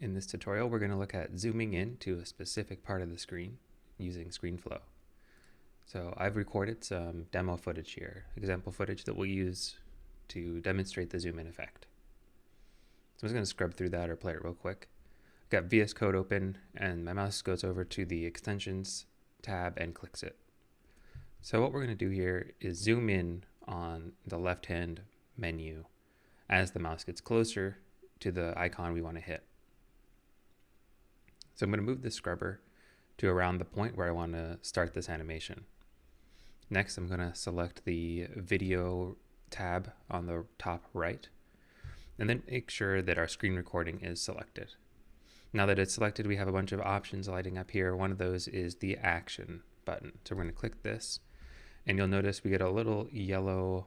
In this tutorial, we're going to look at zooming in to a specific part of the screen using ScreenFlow. So I've recorded some demo footage here, example footage that we'll use to demonstrate the zoom in effect. So I'm just going to scrub through that or play it real quick. I've got VS Code open and my mouse goes over to the extensions tab and clicks it. So what we're going to do here is zoom in on the left-hand menu as the mouse gets closer to the icon we want to hit. So I'm going to move the scrubber to around the point where I want to start this animation. Next, I'm going to select the video tab on the top right, and then make sure that our screen recording is selected. Now that it's selected, we have a bunch of options lighting up here. One of those is the action button. So we're going to click this, and you'll notice we get a little yellow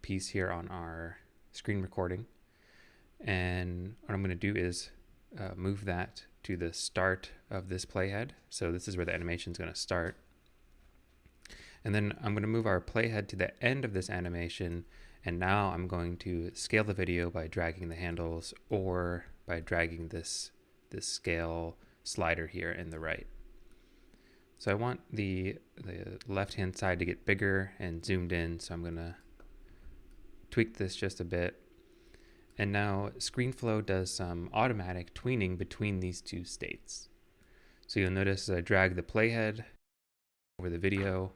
piece here on our screen recording. And what I'm going to do is move that to the start of this playhead. So this is where the animation is going to start. And then I'm going to move our playhead to the end of this animation. And now I'm going to scale the video by dragging the handles or by dragging this scale slider here in the right. So I want the left-hand side to get bigger and zoomed in. So I'm going to tweak this just a bit. And now ScreenFlow does some automatic tweening between these two states. So you'll notice as I drag the playhead over the video,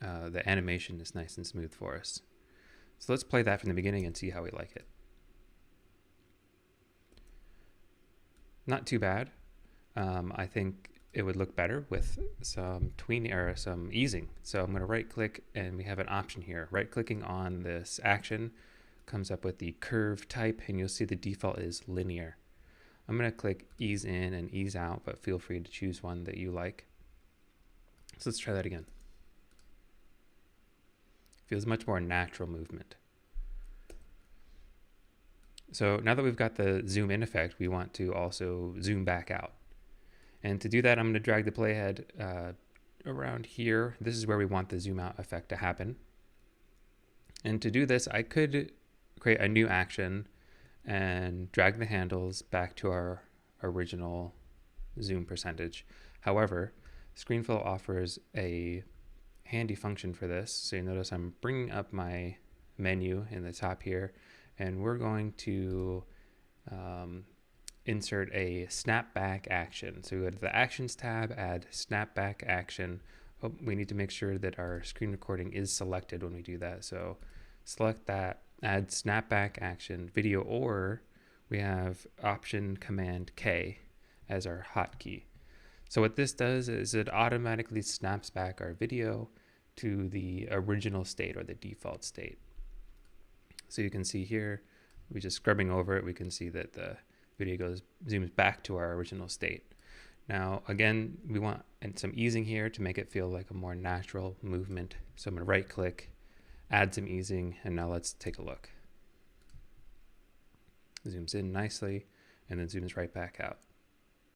the animation is nice and smooth for us. So let's play that from the beginning and see how we like it. Not too bad. I think it would look better with some tweening or some easing. So I'm going to right click and we have an option here. Right clicking on this action comes up with the curve type, and you'll see the default is linear. I'm going to click ease in and ease out, but feel free to choose one that you like. So let's try that again. Feels much more natural movement. So now that we've got the zoom in effect, we want to also zoom back out. And to do that, I'm going to drag the playhead around here. This is where we want the zoom out effect to happen. And to do this, I could create a new action and drag the handles back to our original zoom percentage. However, ScreenFlow offers a handy function for this. So you notice I'm bringing up my menu in the top here, and we're going to insert a snapback action. So we go to the Actions tab, add snapback action. Oh, we need to make sure that our screen recording is selected when we do that. So select that, add snapback action video, or we have option command K as our hotkey. So what this does is it automatically snaps back our video to the original state or the default state. So you can see here, we just scrubbing over it, we can see that the video zooms back to our original state. Now again, we want some easing here to make it feel like a more natural movement. So I'm going to right click, add some easing, and now let's take a look. Zooms in nicely and then zooms right back out.